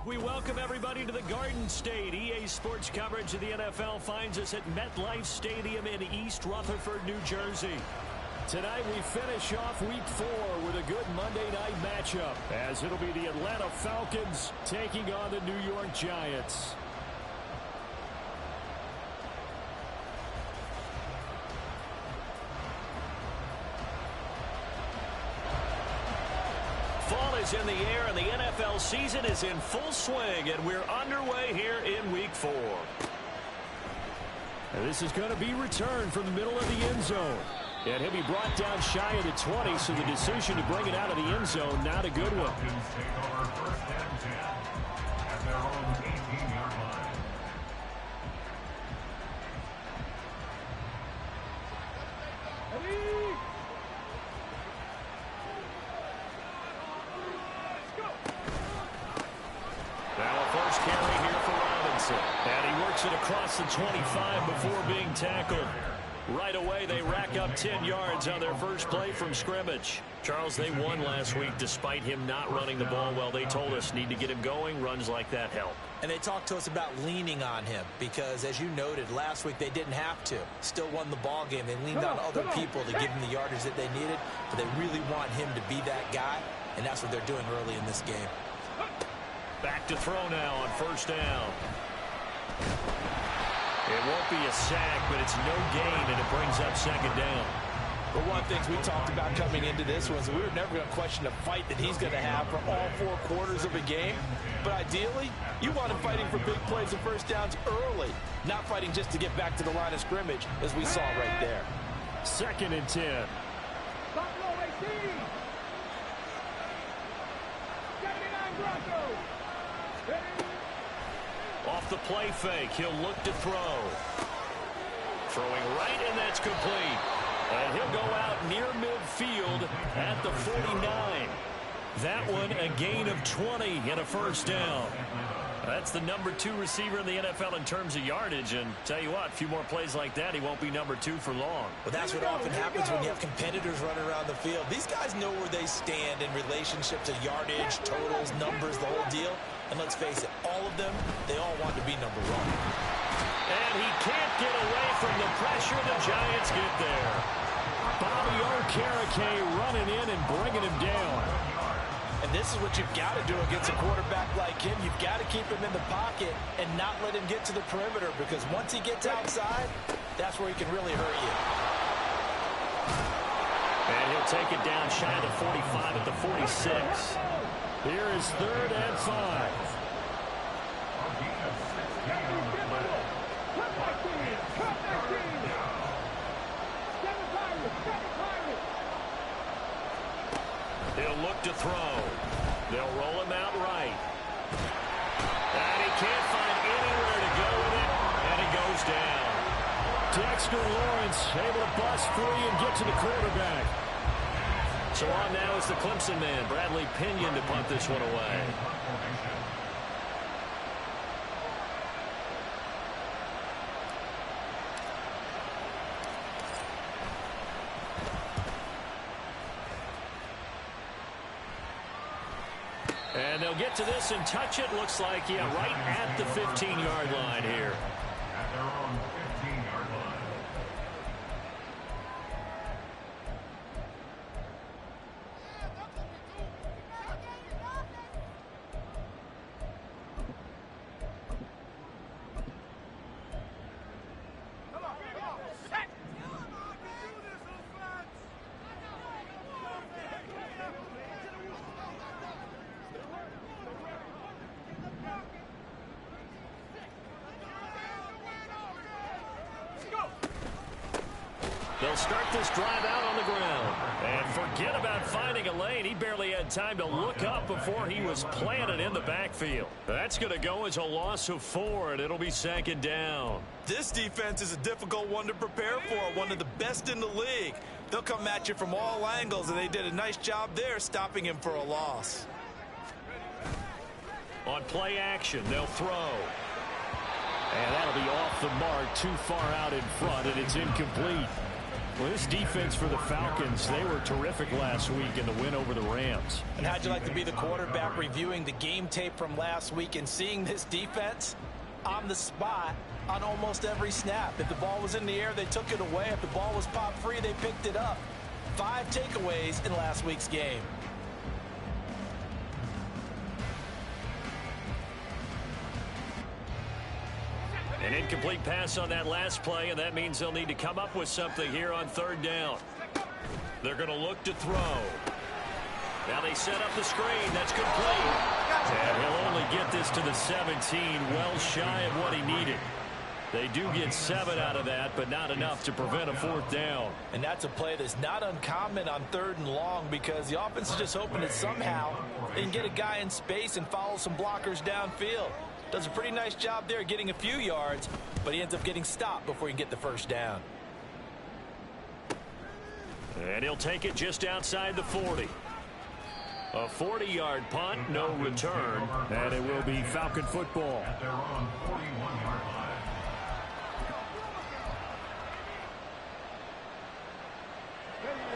We welcome everybody to the Garden State. EA Sports coverage of the NFL finds us at MetLife Stadium in East Rutherford, New Jersey. Tonight we finish off Week 4 with a good Monday night matchup, as it'll be the Atlanta Falcons taking on the New York Giants. Fall is in the air, and the NFL season is in full swing, and we're underway here in Week 4. And this is going to be returned from the middle of the end zone. And he'll be brought down shy of the 20, so the decision to bring it out of the end zone, not a good one. Now a first carry here for Robinson. And he works it across the 25 before being tackled. Right away, they rack up 10 yards on their first play from scrimmage. Charles, they won last week despite him not running the ball well. They told us need to get him going. Runs like that help. And they talked to us about leaning on him because, as you noted, last week they didn't have to. Still won the ball game. They leaned on other people to give them the yardage that they needed, but they really want him to be that guy, and that's what they're doing early in this game. Back to throw now on first down. It won't be a sack, but it's no gain, and it brings up second down. Well, one of the things we talked about coming into this was we were never going to question the fight that he's going to have for all 4 quarters of a game. But ideally, you want him fighting for big plays and first downs early, not fighting just to get back to the line of scrimmage, as we saw right there. 2nd and 10. Off the play fake, he'll look to throw. Throwing right, and that's complete. And he'll go out near midfield at the 49. That one a gain of 20 and a first down. That's the number 2 receiver in the NFL in terms of yardage. And tell you what, a few more plays like that, he won't be number 2 for long. Well, that's what often happens when you have competitors running around the field. These guys know where they stand in relationship to yardage, totals, numbers, the whole deal. And let's face it, all of them, they all want to be number 1. And he can't get away from the pressure. The Giants get there. Bobby Okereke running in and bringing him down. And this is what you've got to do against a quarterback like him. You've got to keep him in the pocket and not let him get to the perimeter, because once he gets outside, that's where he can really hurt you. And he'll take it down shy of the 45 at the 46. Here is 3rd and 5. He'll look to throw. They'll roll him out right. And he can't find anywhere to go with it, and he goes down. Dexter Lawrence able to bust free and get to the quarterback. So on now is the Clemson man, Bradley Pinion, to punt this one away. And they'll get to this and touch it. Looks like, yeah, right at the 15-yard line here. At their own 15-yard line. They'll start this drive out on the ground. And forget about finding a lane. He barely had time to look up before he was planted in the backfield. That's going to go as a loss of 4, and it'll be 2nd down. This defense is a difficult one to prepare for, one of the best in the league. They'll come at you from all angles, and they did a nice job there stopping him for a loss. On play action, they'll throw. And that'll be off the mark, too far out in front, and it's incomplete. Well, this defense for the Falcons, they were terrific last week in the win over the Rams. And how'd you like to be the quarterback reviewing the game tape from last week and seeing this defense on the spot on almost every snap? If the ball was in the air, they took it away. If the ball was pop free, they picked it up. 5 takeaways in last week's game. An incomplete pass on that last play, and that means they'll need to come up with something here on 3rd down. They're going to look to throw. Now they set up the screen. That's complete. And he'll only get this to the 17, well shy of what he needed. They do get 7 out of that, but not enough to prevent a 4th down. And that's a play that's not uncommon on 3rd and long, because the offense is just hoping that somehow they can get a guy in space and follow some blockers downfield. Does a pretty nice job there getting a few yards, but he ends up getting stopped before he can get the 1st down. And he'll take it just outside the 40. A 40-yard punt, no return, and it will be Falcon football. At their own 41-yard line.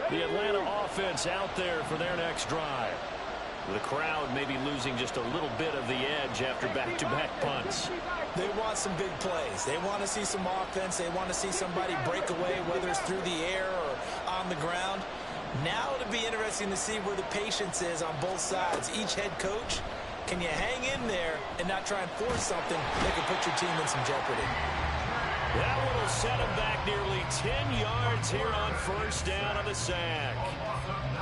The Atlanta offense out there for their next drive. The crowd may be losing just a little bit of the edge after back-to-back punts. They want some big plays. They want to see some offense. They want to see somebody break away, whether it's through the air or on the ground. Now it'll be interesting to see where the patience is on both sides. Each head coach, can you hang in there and not try and force something that could put your team in some jeopardy? That one will set him back nearly 10 yards here on 1st down on the sack.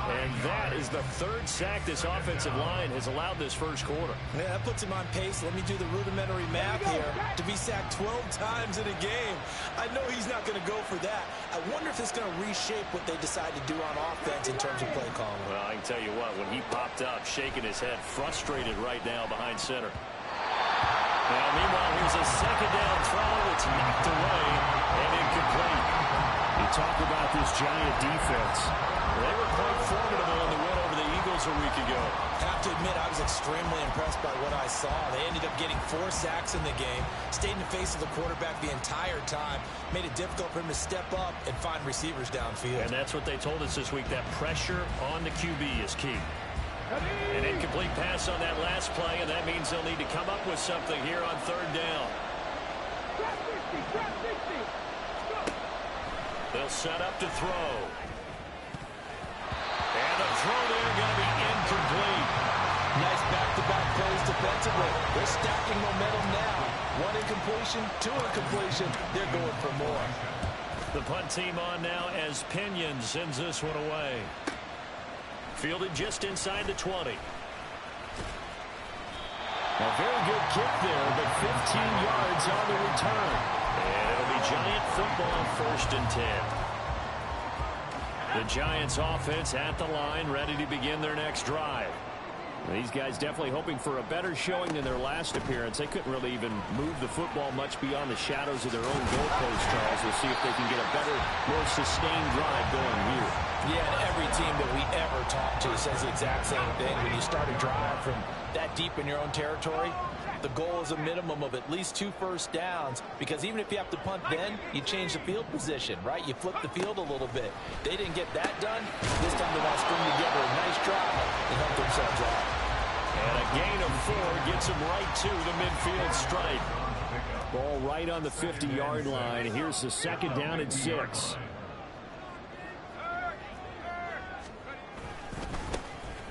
And that is the 3rd sack this offensive line has allowed this 1st quarter. Yeah, that puts him on pace. Let me do the rudimentary math here. To be sacked 12 times in a game, I know he's not going to go for that. I wonder if it's going to reshape what they decide to do on offense in terms of play calling. Well, I can tell you what, when he popped up, shaking his head, frustrated right now behind center. Now, meanwhile, here's a 2nd down throw. It's knocked away and incomplete. You talk about this Giant defense. They were quite formidable in the win over the Eagles a week ago. I have to admit, I was extremely impressed by what I saw. They ended up getting 4 sacks in the game, stayed in the face of the quarterback the entire time, made it difficult for him to step up and find receivers downfield. And that's what they told us this week, that pressure on the QB is key. An incomplete pass on that last play, and that means they'll need to come up with something here on 3rd down. They'll set up to throw. And the throw there going to be incomplete. Nice back-to-back plays defensively. They're stacking momentum now. 1 incompletion, 2 incompletion. They're going for more. The punt team on now as Pinion sends this one away. Fielded just inside the 20. A very good kick there, but 15 yards on the return. And it'll be Giant football, 1st and 10. The Giants offense at the line, ready to begin their next drive. These guys definitely hoping for a better showing than their last appearance. They couldn't really even move the football much beyond the shadows of their own goalpost, Charles. We'll see if they can get a better, more sustained drive going here. Yeah, and every team that we ever talk to says the exact same thing. When you start a drive from that deep in your own territory, the goal is a minimum of at least 2 first downs, because even if you have to punt then, you change the field position, right? You flip the field a little bit. They didn't get that done. This time they want to string together a nice drive and help themselves out. And a gain of 4 gets them right to the midfield stripe. Ball right on the 50-yard line. Here's the 2nd down and 6.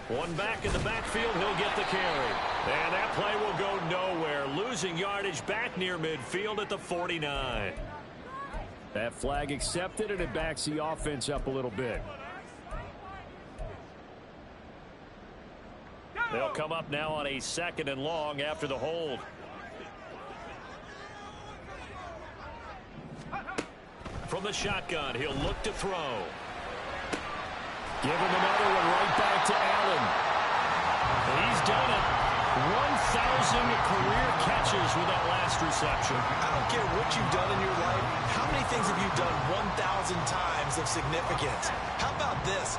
One back in the backfield, he'll get the carry. And that play will go nowhere. Losing yardage back near midfield at the 49. That flag accepted, and it backs the offense up a little bit. They'll come up now on a 2nd and long after the hold. From the shotgun, he'll look to throw. Give him another one right back to Allen. He's done it. 1,000 career catches with that last reception. I don't care what you've done in your life. How many things have you done 1,000 times of significance? How about this?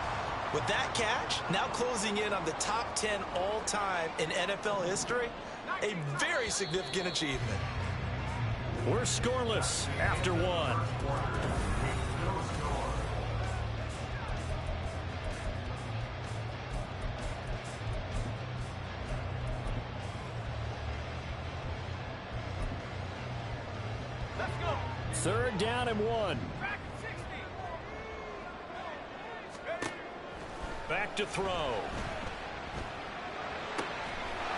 With that catch, now closing in on the top 10 all-time in NFL history, a very significant achievement. We're scoreless after 1. 3rd down and 1. Back to throw.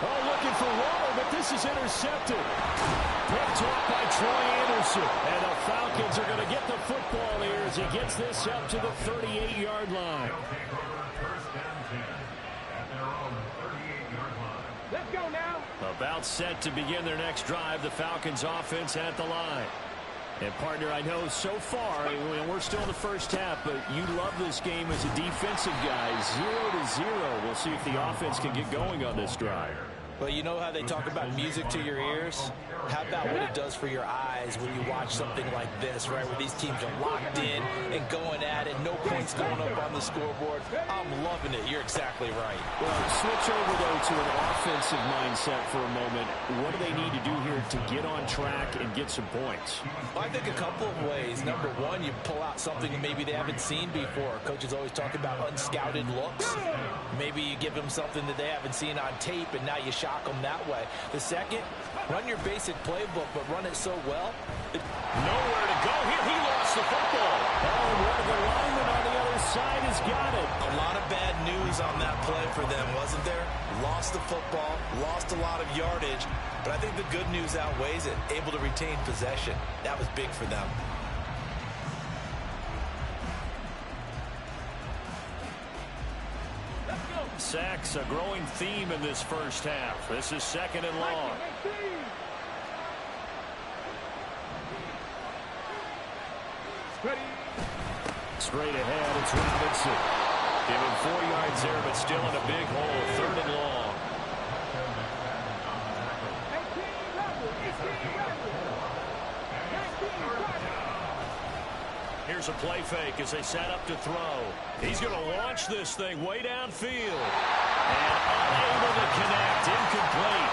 Oh, looking for Waller, but this is intercepted. Picked off by Troy Anderson. And the Falcons are going to get the football here as he gets this up to the 38-yard line. Let's go now. About set to begin their next drive. The Falcons offense at the line. And, partner, I know so far, we're still in the first half, but you love this game as a defensive guy. 0-0. We'll see if the offense can get going on this drive. Well, you know how they talk about music to your ears? How about what it does for your eyes when you watch something like this, right, where these teams are locked in and going at it, no points going up on the scoreboard. I'm loving it. You're exactly right. Well, switch over, though, to an offensive mindset for a moment. What do they need to do here to get on track and get some points? Well, I think a couple of ways. Number one, you pull out something maybe they haven't seen before. Coaches always talk about unscouted looks. Maybe you give them something that they haven't seen on tape, and now you shock them that way. The second, run your basic playbook, but run it so well. Nowhere to go here. He lost the football. Oh, one of the linemen on the other side has got it. A lot of bad news on that play for them, wasn't there? Lost the football, lost a lot of yardage, but I think the good news outweighs it. Able to retain possession. That was big for them. Sacks, a growing theme in this first half. This is 2nd and long. Straight ahead, it's Robinson. Give him 4 yards there, but still in a big hole. 3rd and long. Here's a play fake as they set up to throw. He's going to launch this thing way downfield. And unable to connect. Incomplete.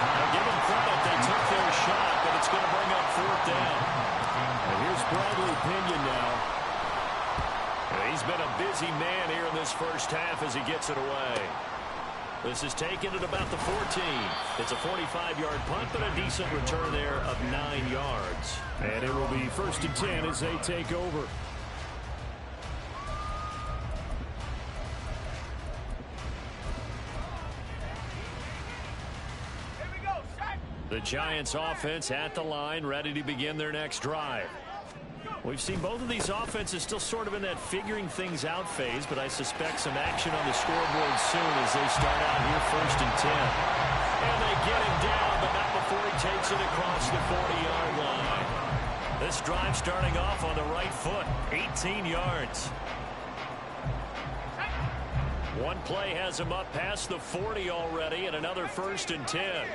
Now give them credit. They took their shot, but it's going to bring up 4th down. And here's Bradley Pinion now. He's been a busy man here in this first half as he gets it away. This is taken at about the 14. It's a 45-yard punt, but a decent return there of 9 yards. And it will be 1st and 10 as they take over. The Giants offense at the line, ready to begin their next drive. We've seen both of these offenses still sort of in that figuring things out phase, but I suspect some action on the scoreboard soon as they start out here 1st and 10. And they get him down, but not before he takes it across the 40-yard line. This drive starting off on the right foot, 18 yards. One play has him up past the 40 already, and another 1st and 10.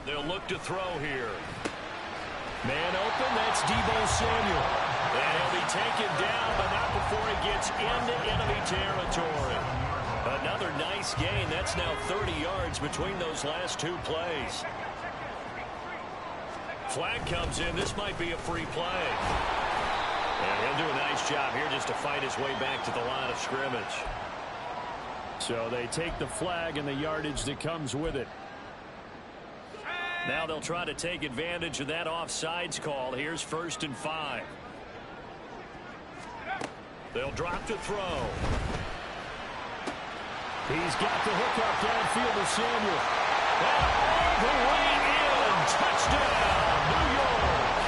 They'll look to throw here. Man open, that's Deebo Samuel. And he'll be taken down, but not before he gets into enemy territory. Another nice gain. That's now 30 yards between those last 2 plays. Flag comes in. This might be a free play. And he'll do a nice job here just to fight his way back to the line of scrimmage. So they take the flag and the yardage that comes with it. Now they'll try to take advantage of that offsides call. Here's 1st and 5. They'll drop to throw. He's got the hook up downfield to Samuel. And all the way in. Touchdown, New York.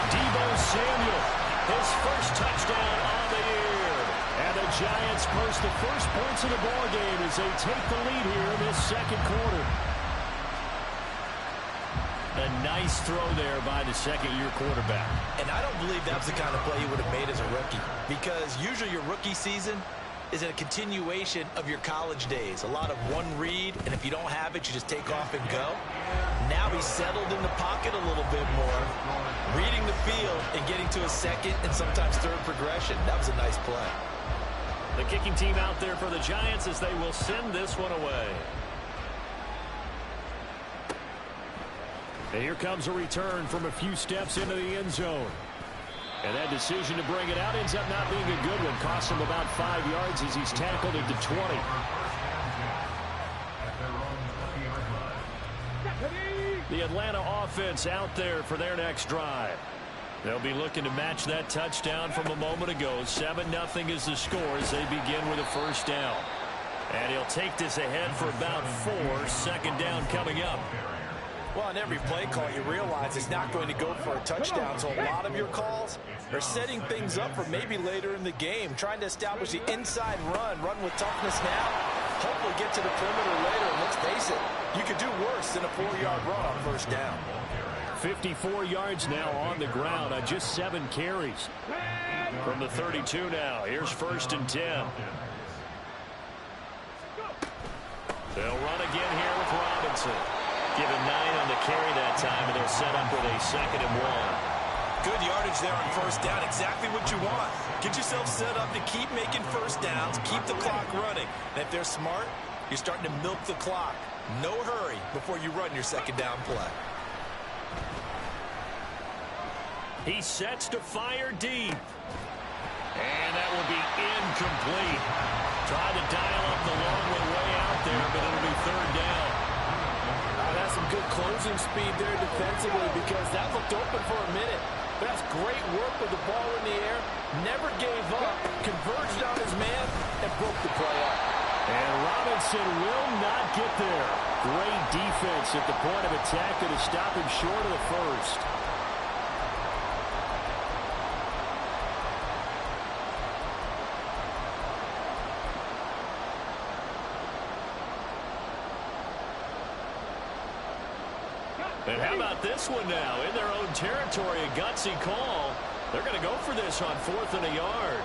Deebo Samuel, his first touchdown on the year. And the Giants post the first points of the ballgame as they take the lead here in this 2nd quarter. A nice throw there by the 2nd-year quarterback. And I don't believe that was the kind of play he would have made as a rookie, because usually your rookie season is a continuation of your college days. A lot of one read, and if you don't have it, you just take off and go. Now he's settled in the pocket a little bit more, reading the field and getting to a 2nd and sometimes 3rd progression. That was a nice play. The kicking team out there for the Giants as they will send this one away. And here comes a return from a few steps into the end zone. And that decision to bring it out ends up not being a good one. Costs him about 5 yards as he's tackled at the 20. The Atlanta offense out there for their next drive. They'll be looking to match that touchdown from a moment ago. 7-0 is the score as they begin with a first down. And he'll take this ahead for about 4. Second down coming up. Well, on every play call, you realize it's not going to go for a touchdown. So a lot of your calls are setting things up for maybe later in the game, trying to establish the inside run with toughness now, hopefully get to the perimeter later. And let's face it, you could do worse than a 4-yard run on first down. 54 yards now on the ground on just 7 carries. From the 32 now, here's 1st and 10. They'll run again here with Robinson. Given 9 on the carry that time, and they'll set up with a 2nd and 1. Good yardage there on first down. Exactly what you want. Get yourself set up to keep making first downs, keep the clock running. And if they're smart, you're starting to milk the clock. No hurry before you run your 2nd down play. He sets to fire deep. And that will be incomplete. Tried to dial up the long way out there, but it'll be 3rd down. That's some good closing speed there defensively because that looked open for a minute. But that's great work with the ball in the air. Never gave up. Converged on his man and broke the play up. And Robinson will not get there. Great defense at the point of attack to stop him short of the first. And how about this one now? In their own territory, a gutsy call. They're going to go for this on 4th and a yard.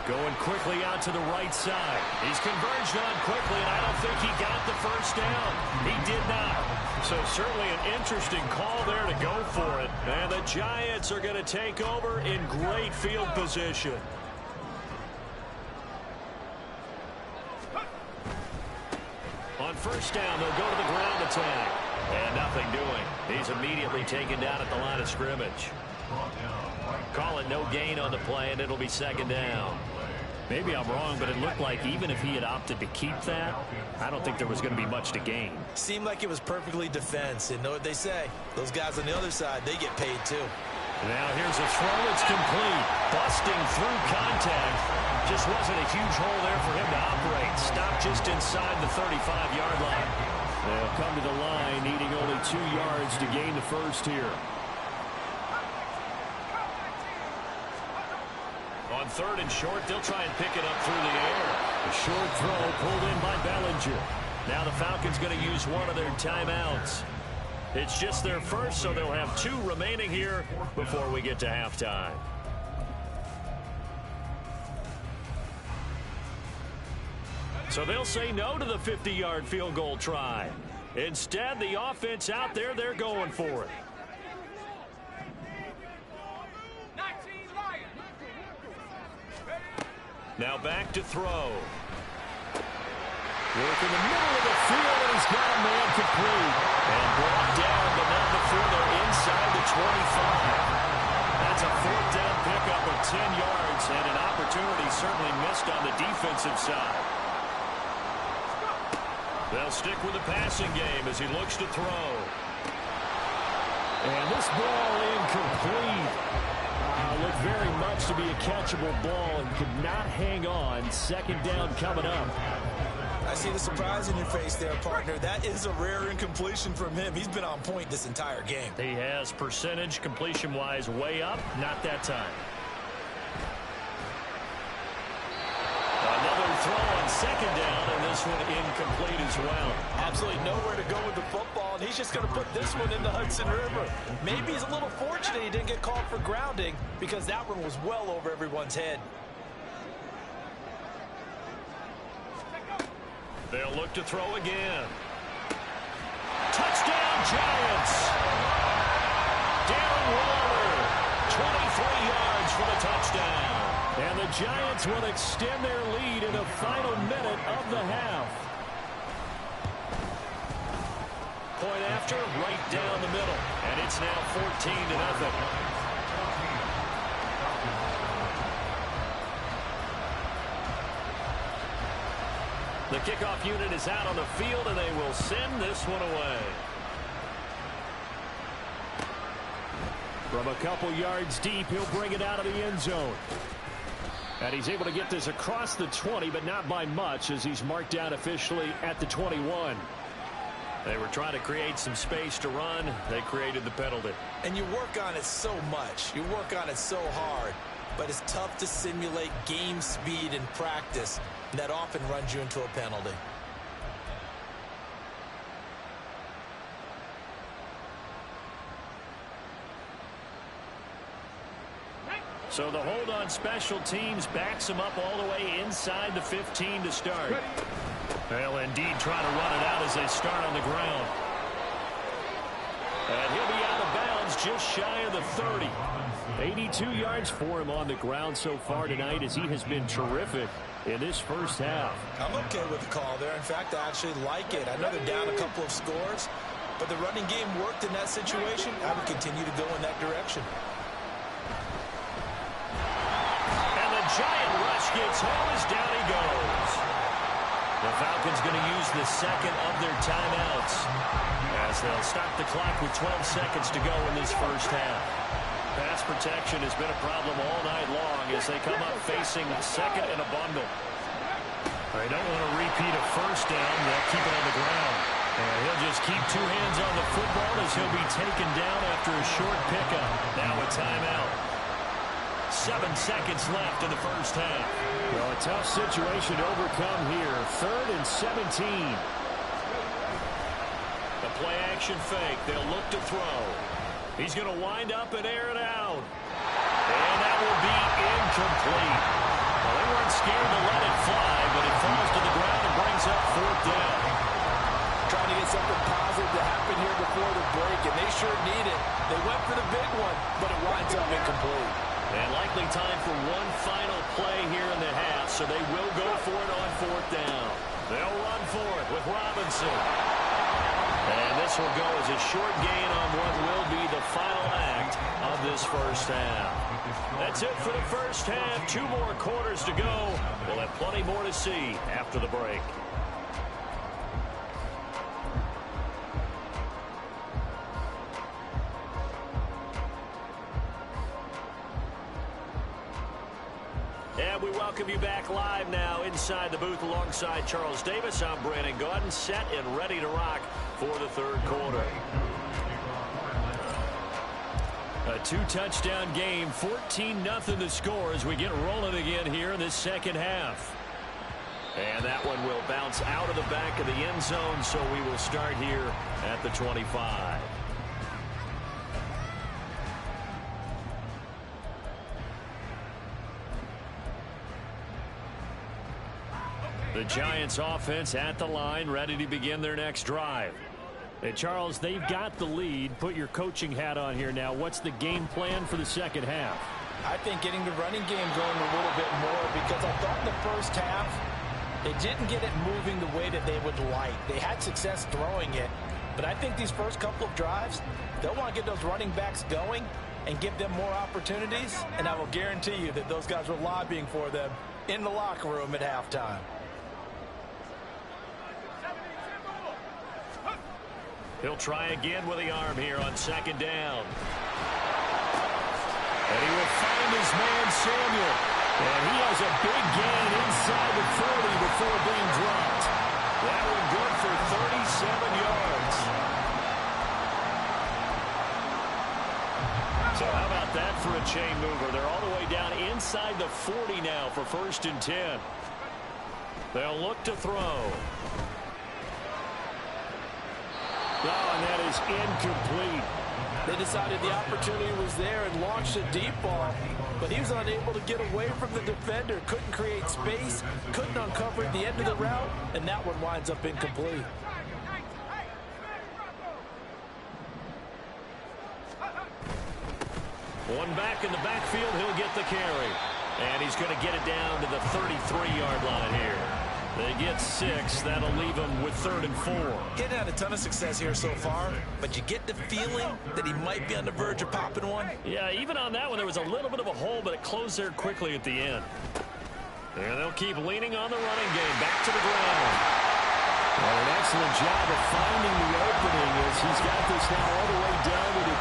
Going quickly out to the right side. He's converged on quickly, and I don't think he got the first down. He did not. So certainly an interesting call there to go for it. And the Giants are going to take over in great field position. On first down, they'll go to the ground attack. And nothing doing. He's immediately taken down at the line of scrimmage. Call it no gain on the play, and it'll be 2nd down. Maybe I'm wrong, but it looked like even if he had opted to keep that, I don't think there was going to be much to gain. Seemed like it was perfectly defense. And know what they say? Those guys on the other side, they get paid too. Now here's a throw. It's complete. Busting through contact. Just wasn't a huge hole there for him to operate. Stopped just inside the 35-yard line. They'll come to the line, needing only 2 yards to gain the first here. On 3rd and short, they'll try and pick it up through the air. A short throw pulled in by Bellinger. Now the Falcons going to use one of their timeouts. It's just their first, so they'll have 2 remaining here before we get to halftime. So they'll say no to the 50-yard field goal try. Instead, the offense out there, they're going for it. Now back to throw. Work in the middle of the field, and he's got a man complete. And brought down, but not before they're inside the 25. That's a 4th down pickup of 10 yards, and an opportunity certainly missed on the defensive side. They'll stick with the passing game as he looks to throw. And this ball incomplete. Looked very much to be a catchable ball and could not hang on. 2nd down coming up. I see the surprise in your face there, partner. That is a rare incompletion from him. He's been on point this entire game. He has percentage completion-wise way up. Not that time. Another throw on 2nd down, and this one incomplete as well. Absolutely nowhere to go with the football, and he's just going to put this one in the Hudson River. Maybe he's a little fortunate he didn't get called for grounding because that one was well over everyone's head. They'll look to throw again. Touchdown, Giants! Darren Waller, 23 yards for the touchdown. And the Giants will extend their lead in the final minute of the half. Point after, right down the middle. And it's now 14-0. The kickoff unit is out on the field, and they will send this one away. From a couple yards deep, he'll bring it out of the end zone. And he's able to get this across the 20, but not by much, as he's marked down officially at the 21. They were trying to create some space to run. They created the penalty. And you work on it so much. You work on it so hard. But it's tough to simulate game speed in practice. And that often runs you into a penalty. So the hold on special teams backs him up all the way inside the 15 to start. They'll indeed try to run it out as they start on the ground. And he'll be out of bounds just shy of the 30. 82 yards for him on the ground so far tonight, as he has been terrific in this first half. I'm okay with the call there. In fact, I actually like it. I know they're down a couple of scores, but the running game worked in that situation. I would continue to go in that direction. And the giant rush gets home as down he goes. The Falcons going to use the second of their timeouts, as they'll stop the clock with 12 seconds to go in this first half. Pass protection has been a problem all night long as they come up facing second and a bundle. They don't want to repeat a first down. They'll keep it on the ground. And he'll just keep two hands on the football as he'll be taken down after a short pickup. Now a timeout. 7 seconds left in the first half. Well, a tough situation to overcome here. 3rd and 17. The play action fake. They'll look to throw. He's going to wind up and air it out. And that will be incomplete. Well, they weren't scared to let it fly, but it falls to the ground and brings up 4th down. Trying to get something positive to happen here before the break, and they sure need it. They went for the big one, but it winds up incomplete. And likely time for one final play here in the half, so they will go for it on 4th down. They'll run for it with Robinson. And this will go as a short gain on what will be the final act of this first half. That's it for the first half. 2 more quarters to go. We'll have plenty more to see after the break. And we welcome you back live now inside the booth alongside Charles Davis. I'm Brandon Gaudin, set and ready to rock for the 3rd quarter. A 2-touchdown game, 14-0 the score as we get rolling again here in this second half. And that one will bounce out of the back of the end zone, so we will start here at the 25. The Giants offense at the line, ready to begin their next drive. Hey, Charles, they've got the lead. Put your coaching hat on here now. What's the game plan for the second half? I think getting the running game going a little bit more, because I thought in the first half they didn't get it moving the way that they would like. They had success throwing it, but I think these first couple of drives, they'll want to get those running backs going and give them more opportunities, and I will guarantee you that those guys were lobbying for them in the locker room at halftime. He'll try again with the arm here on 2nd down. And he will find his man Samuel. And he has a big gain inside the 40 before being dropped. That one good for 37 yards. So how about that for a chain mover? They're all the way down inside the 40 now for 1st and 10. They'll look to throw. Oh, and that is incomplete. They decided the opportunity was there and launched a deep ball, but he was unable to get away from the defender, couldn't create space, couldn't uncover at the end of the route, and that one winds up incomplete. One back in the backfield, he'll get the carry. And he's going to get it down to the 33-yard line here. They get 6. That'll leave him with 3rd and 4. He hadn't had a ton of success here so far, but you get the feeling that he might be on the verge of popping one. Yeah, even on that one, there was a little bit of a hole, but it closed there quickly at the end. And they'll keep leaning on the running game. Back to the ground. And an excellent job of finding the opening as he's got this now all the way down to the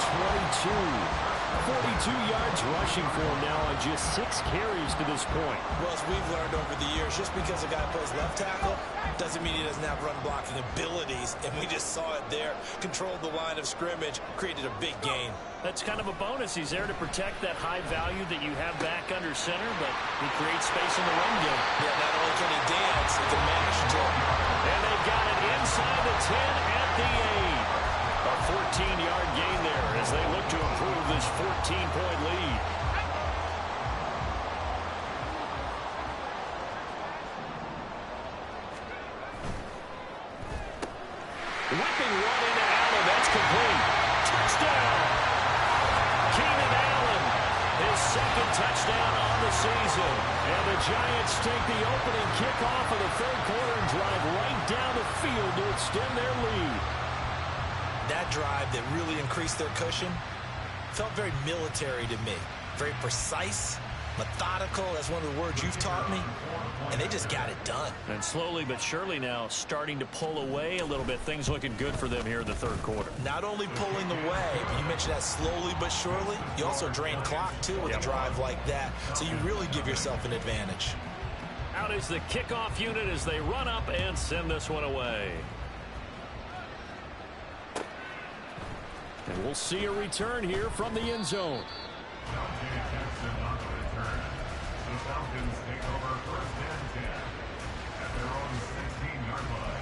22. 42 yards rushing for him now on just 6 carries to this point. Well, as we've learned over the years, just because a guy plays left tackle doesn't mean he doesn't have run blocking abilities. And we just saw it there. Controlled the line of scrimmage, created a big gain. That's kind of a bonus. He's there to protect that high value that you have back under center, but he creates space in the run game. Yeah, not only can he dance, he can mash too. And they've got it inside the 10 at the 8. A 14-yard gain there as they look to improve this 14-point lead. Whipping one into Allen. That's complete. Touchdown. Keenan Allen, his second touchdown on the season. And the Giants take the opening kickoff of the third quarter and drive right down the field to extend their lead. That drive that really increased their cushion felt very military to me. Very precise, methodical. That's one of the words you've taught me. And they just got it done. And slowly but surely now starting to pull away a little bit. Things looking good for them here in the third quarter. Not only pulling away, but you mentioned that slowly but surely. You also drain clock, too, with a drive like that. So you really give yourself an advantage. Out is the kickoff unit as they run up and send this one away. And we'll see a return here from the end zone. The Falcons take over first and 10 at their own 16-yard line.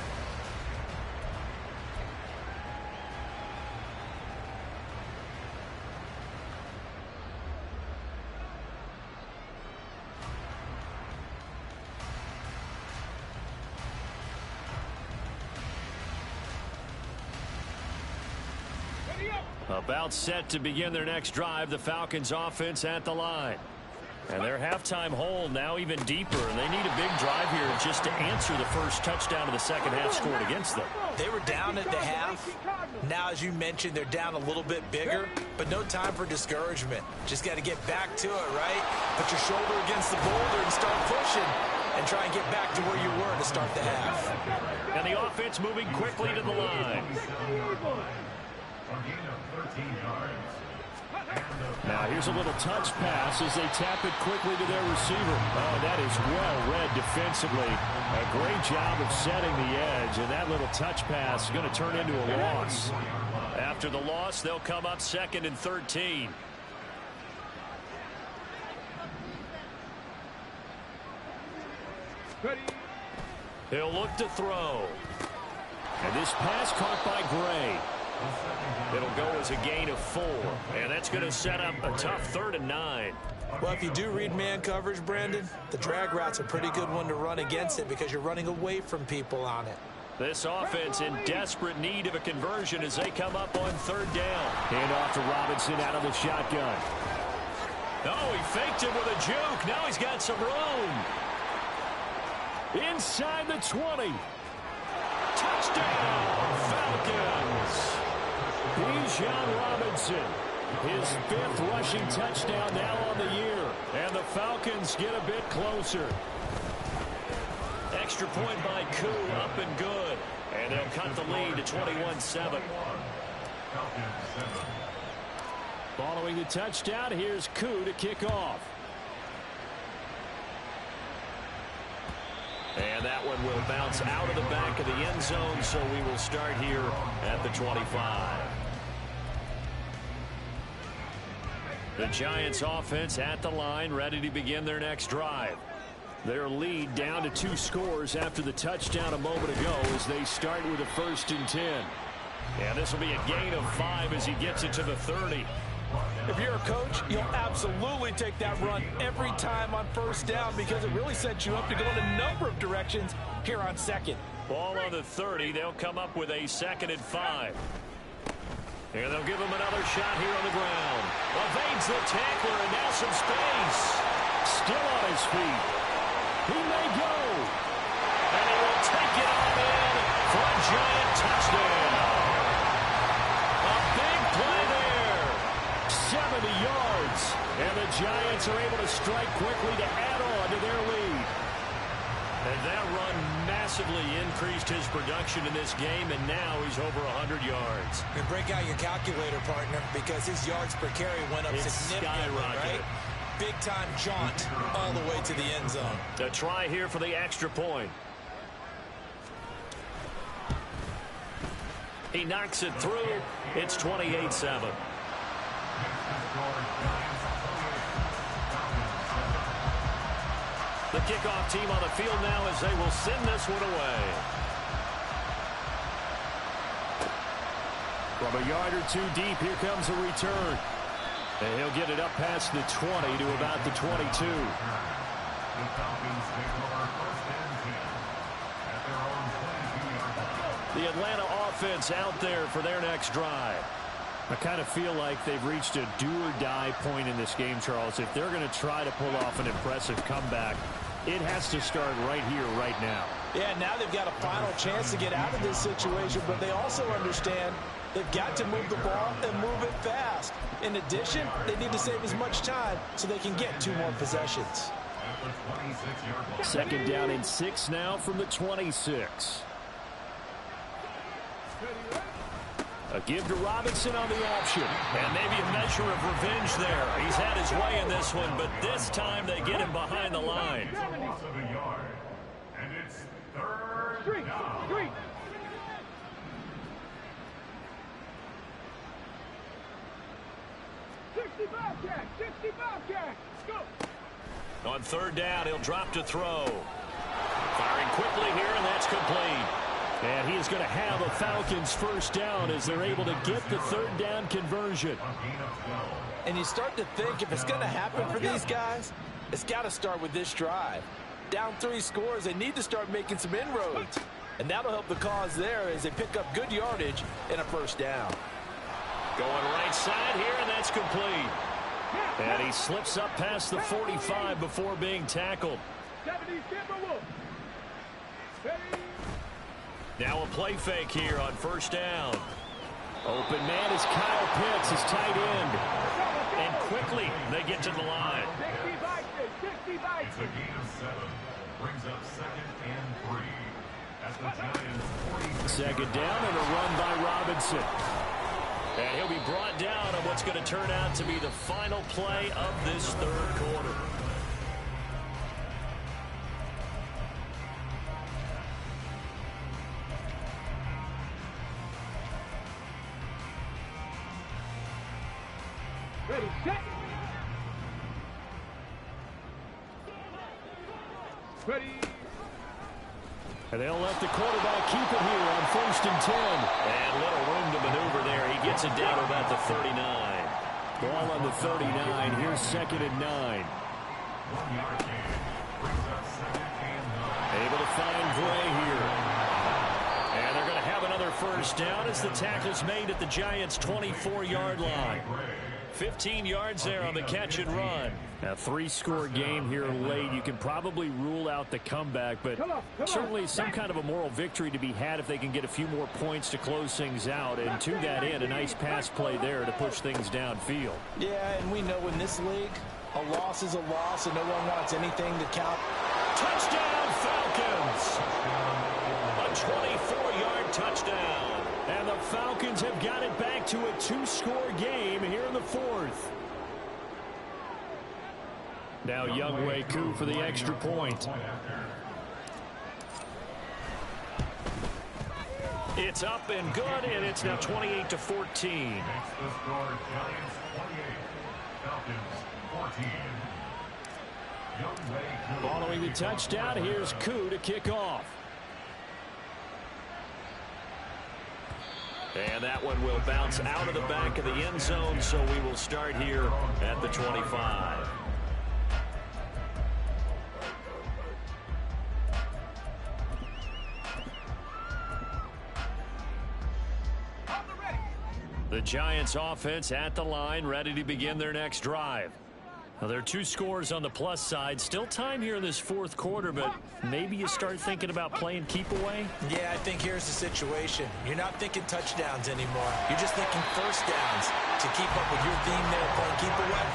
About set to begin their next drive, the Falcons offense at the line. And their halftime hole now even deeper, and they need a big drive here just to answer the first touchdown of the second half scored against them. They were down at the half. Now, as you mentioned, they're down a little bit bigger, but no time for discouragement. Just got to get back to it, right? Put your shoulder against the boulder and start pushing and try and get back to where you were to start the half. And the offense moving quickly to the line. A gain of 13 yards. Now here's a little touch pass as they tap it quickly to their receiver. Oh, that is well read defensively. A great job of setting the edge, and that little touch pass is going to turn into a loss. After the loss, they'll come up 2nd and 13. He'll look to throw. And this pass caught by Gray. It'll go as a gain of 4, and that's going to set up a tough 3rd and 9. Well, if you do read man coverage, Brandon, the drag route's a pretty good one to run against it because you're running away from people on it. This offense in desperate need of a conversion as they come up on 3rd down. Hand off to Robinson out of the shotgun. Oh, he faked it with a juke. Now he's got some room. Inside the 20. Touchdown, Falcons. Bijan Robinson, his 5th rushing touchdown now on the year. And the Falcons get a bit closer. Extra point by Koo, up and good. And they'll cut the lead to 21-7. Following the touchdown, here's Koo to kick off. And that one will bounce out of the back of the end zone, so we will start here at the 25. The Giants offense at the line, ready to begin their next drive. Their lead down to 2 scores after the touchdown a moment ago as they start with a 1st and 10. And this will be a gain of 5 as he gets it to the 30. If you're a coach, you'll absolutely take that run every time on 1st down because it really sets you up to go in a number of directions here on 2nd. Ball on the 30. They'll come up with a 2nd and 5. And they'll give him another shot here on the ground. Evades the tackler and now some space. Still on his feet. He may go. And he will take it on in for a Giant touchdown. A big play there. 70 yards. And the Giants are able to strike quickly to add on to their lead. massively increased his production in this game, and now he's over 100 yards. And break out your calculator, partner, because his yards per carry went up significantly, right? Big-time jaunt all the way to the end zone. A try here for the extra point. He knocks it through. It's 28-7. The kickoff team on the field now as they will send this one away. From a yard or two deep, here comes a return. And he'll get it up past the 20 to about the 22. The Falcons take over first and 10 at their own 22-yard line. The Atlanta offense out there for their next drive. I kind of feel like they've reached a do-or-die point in this game, Charles. If they're going to try to pull off an impressive comeback, it has to start right here, right now. Yeah, now they've got a final chance to get out of this situation, but they also understand they've got to move the ball and move it fast. In addition, they need to save as much time so they can get 2 more possessions. Second down and 6 now from the 26. A give to Robinson on the option. And maybe a measure of revenge there. He's had his way in this one, but this time they get him behind the line. And it's third down. 60 Bobcat. Go. On third down, he'll drop to throw. Firing quickly here, and that's complete. And he is going to have a Falcons first down as they're able to get the third down conversion. And you start to think if it's going to happen for these guys, it's got to start with this drive. Down 3 scores, they need to start making some inroads. And that'll help the cause there as they pick up good yardage and a first down. Going right side here, and that's complete. And he slips up past the 45 before being tackled. Now a play fake here on first down. Open man is Kyle Pitts, his tight end. And quickly they get to the line. It's a gain of 7. Brings up 2nd and 3. At the Giants' 40. Second down and a run by Robinson. And he'll be brought down on what's going to turn out to be the final play of this third quarter. Ready, set. Ready. And they'll let the quarterback keep it here on first and 10. And little room to maneuver there. He gets it down to about the 39. Ball on the 39. Here's 2nd and 9. 1-yard gain. Brings up 2nd and 9. Able to find Gray here. And they're going to have another first down as the tackle's made at the Giants' 24-yard line. 15 yards there on the catch and run. A 3-score game here late. You can probably rule out the comeback, but certainly some kind of a moral victory to be had if they can get a few more points to close things out. And to that end, a nice pass play there to push things downfield. Yeah, and we know in this league, a loss is a loss, and no one wants anything to count. Touchdown, Falcons! A 24-yard touchdown. And the Falcons have got it back to a 2-score game here in the 4th. Now Younghoe Koo for the extra point. It's up and good, and it's now 28-14. Makes the score Giants 28, Falcons 14. Younghoe Koo. Following the touchdown, here's Koo to kick off. And that one will bounce out of the back of the end zone, so we will start here at the 25. The Giants offense at the line, ready to begin their next drive. Now, there are 2 scores on the plus side. Still time here in this 4th quarter, but maybe you start thinking about playing keep away? Yeah, I think here's the situation. You're not thinking touchdowns anymore. You're just thinking first downs. To keep up with your theme there, playing keep away,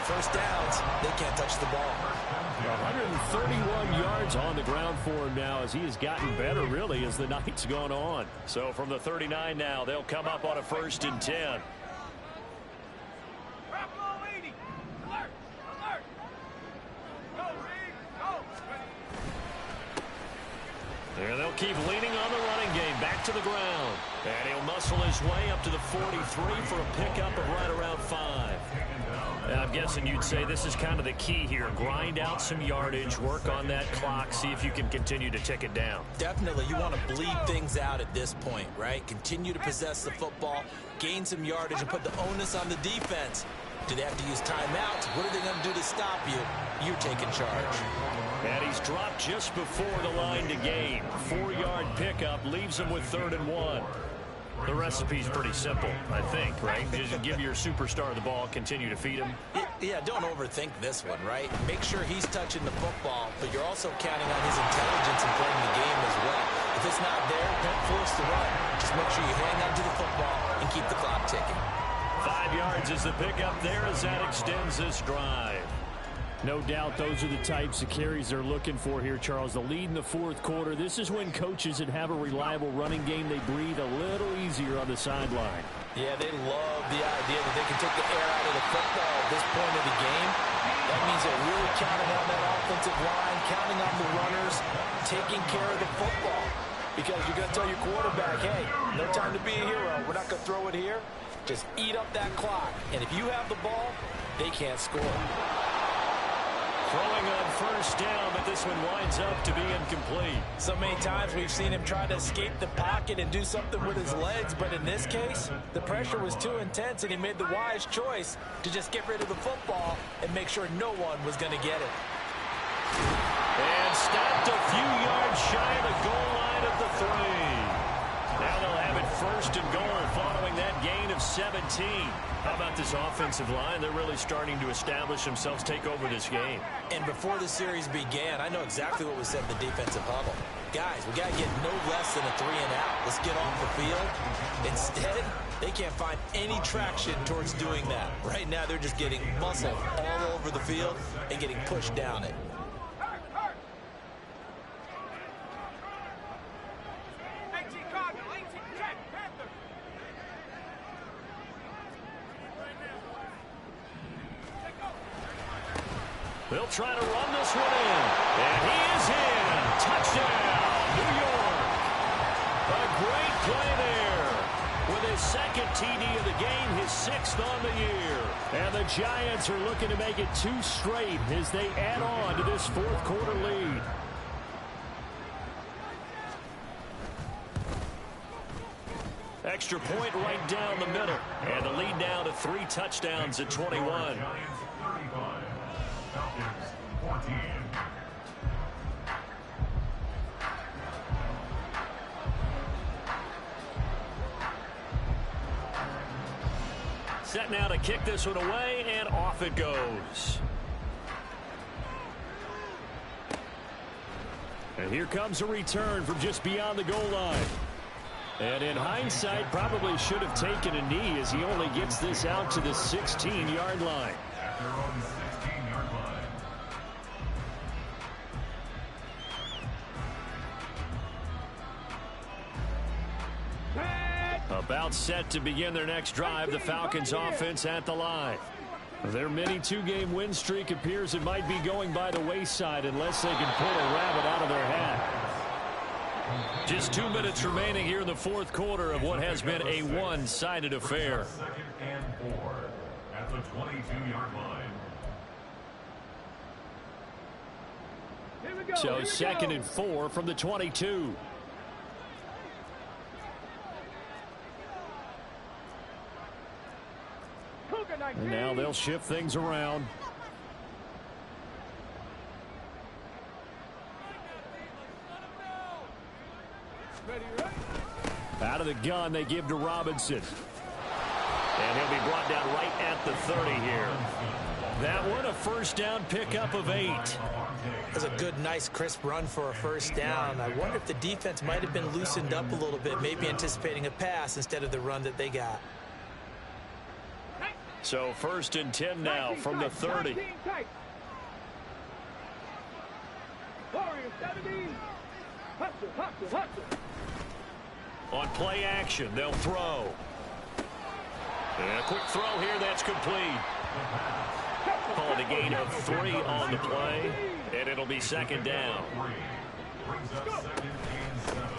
first downs, they can't touch the ball. 131 yards yards on the ground for him now as he has gotten better, really, as the night's gone on. So from the 39 now, they'll come up on a 1st and 10. And they'll keep leaning on the running game. Back to the ground. And he'll muscle his way up to the 43 for a pickup of right around 5. I'm guessing you'd say this is kind of the key here. Grind out some yardage, work on that clock, see if you can continue to tick it down. Definitely. You want to bleed things out at this point, right? Continue to possess the football, gain some yardage, and put the onus on the defense. Do they have to use timeouts? What are they going to do to stop you? You're taking charge. And he's dropped just before the line to gain. 4-yard pickup leaves him with 3rd and 1. The recipe's pretty simple, I think, right? Just give your superstar the ball, continue to feed him. Yeah, don't overthink this one, right? Make sure he's touching the football, but you're also counting on his intelligence in playing the game as well. If it's not there, don't force the run. Just make sure you hang on to the football and keep the clock ticking. 5 yards is the pickup there as that extends this drive. No doubt those are the types of carries they're looking for here, Charles. The lead in the 4th quarter. This is when coaches that have a reliable running game, they breathe a little easier on the sideline. Yeah, they love the idea that they can take the air out of the football at this point of the game. That means they're really counting on that offensive line, counting on the runners, taking care of the football. Because you're going to tell your quarterback, hey, no time to be a hero. We're not going to throw it here. Just eat up that clock. And if you have the ball, they can't score. Throwing on 1st down, but this one winds up to be incomplete. So many times we've seen him try to escape the pocket and do something with his legs, but in this case, the pressure was too intense, and he made the wise choice to just get rid of the football and make sure no one was going to get it. And stopped a few yards shy of the goal line of the 3. Now they'll have it 1st and goal following that gain of 17. How about this offensive line? They're really starting to establish themselves, take over this game. And before the series began, I know exactly what was said in the defensive huddle. Guys, we got to get no less than a 3 and out. Let's get off the field. Instead, they can't find any traction towards doing that. Right now, they're just getting muscled all over the field and getting pushed down it. They'll try to run this one in. And he is in. Touchdown, New York. A great play there. With his 2nd TD of the game, his 6th on the year. And the Giants are looking to make it 2 straight as they add on to this 4th quarter lead. Extra point right down the middle. And the lead now to 3 touchdowns at 21. Set now to kick this one away, and off it goes. And here comes a return from just beyond the goal line. And in hindsight, probably should have taken a knee as he only gets this out to the 16-yard line. At their own 16-yard line. About set to begin their next drive, the Falcons offense at the line. Their mini 2-game win streak appears it might be going by the wayside unless they can pull a rabbit out of their hat. Just 2 minutes remaining here in the 4th quarter of what has been a one-sided affair. 2nd and 4 at the 22-yard line. So 2nd and 4 from the 22. And now they'll shift things around. Out of the gun, they give to Robinson. And he'll be brought down right at the 30 here. That one, a 1st down pickup of 8. That's a good, nice, crisp run for a 1st down. I wonder if the defense might have been loosened up a little bit, maybe anticipating a pass instead of the run that they got. So 1st and 10 now from the 30. 70. Hustle, hustle, hustle. On play action, they'll throw. And a quick throw here, that's complete. Calling a gain of 3 on the play, and it'll be second down.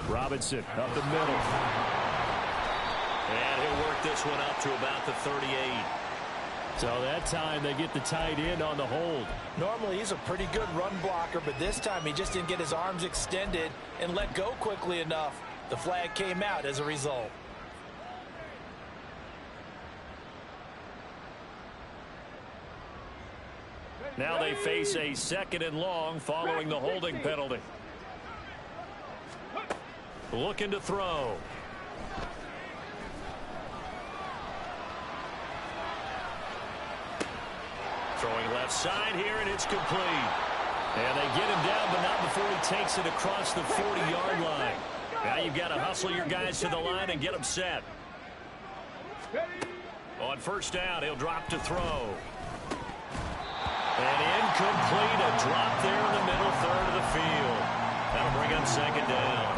Robinson up the middle. And he'll work this one up to about the 38. So that time they get the tight end on the hold. Normally he's a pretty good run blocker, but this time he just didn't get his arms extended and let go quickly enough. The flag came out as a result. Now they face a 2nd and long following the holding penalty. Looking to throw. Throwing left side here, and it's complete. And they get him down, but not before he takes it across the 40-yard line. Now you've got to hustle your guys to the line and get them set. On first down, he'll drop to throw. And incomplete, a drop there in the middle third of the field. That'll bring up second down.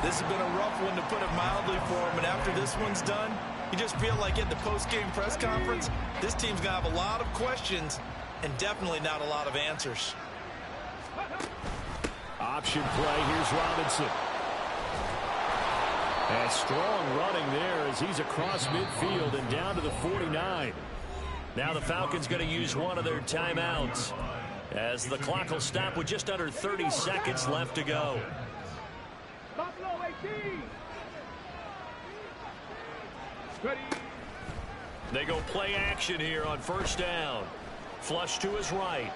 This has been a rough one, to put it mildly, for him. And after this one's done, you just feel like at the post-game press conference, this team's going to have a lot of questions and definitely not a lot of answers. Option play, here's Robinson. And strong running there as he's across midfield and down to the 49. Now the Falcons going to use one of their timeouts as the clock will stop with just under 30 seconds left to go. Buffalo 18. Ready. They go play action here on first down. Flush to his right.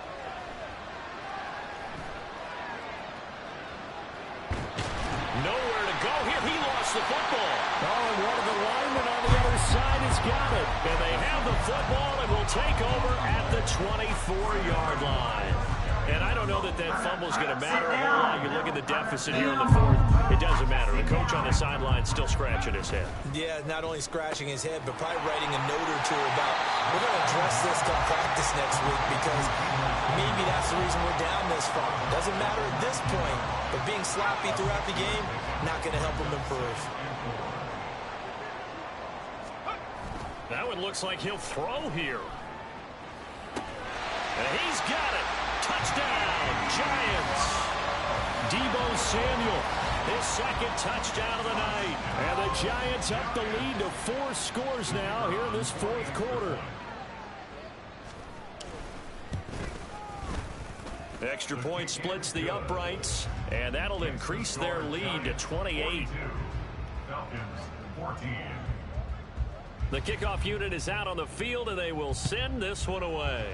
Nowhere to go here. He lost the football. Oh, and one of the linemen on the other side has got it. And they have the football and will take over at the 24-yard line. And I don't know that that fumble is going to matter a whole lot. You look at the deficit here in the 4th. It doesn't matter. The coach on the sideline still scratching his head. Yeah, not only scratching his head, but probably writing a note or two about, we're going to address this to practice next week because maybe that's the reason we're down this far. Doesn't matter at this point, but being sloppy throughout the game, not going to help him improve. That one looks like he'll throw here. And he's got it. Touchdown, Giants. Deebo Samuel, his 2nd touchdown of the night. And the Giants up the lead to 4 scores now here in this 4th quarter. Extra point splits the uprights, and that'll increase their lead to 28. Falcons 14. The kickoff unit is out on the field, and they will send this one away.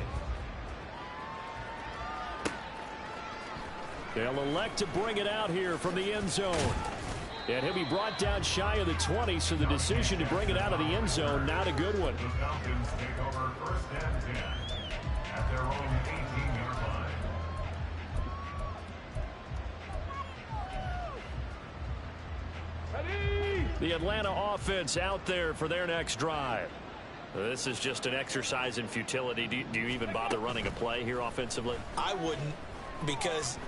They'll elect to bring it out here from the end zone. And he'll be brought down shy of the 20, so the decision to bring it out of the end zone, not a good one. The Falcons take over 1st and 10 at their own 18-yard line. Ready. The Atlanta offense out there for their next drive. This is just an exercise in futility. Do you even bother running a play here offensively? I wouldn't, because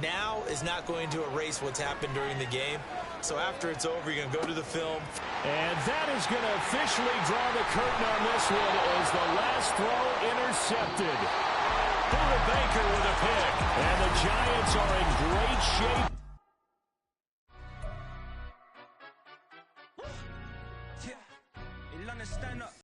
now is not going to erase what's happened during the game. So after it's over, you're going to go to the film. And that is going to officially draw the curtain on this one as the last throw intercepted. Buda Baker with a pick. And the Giants are in great shape. Stand up.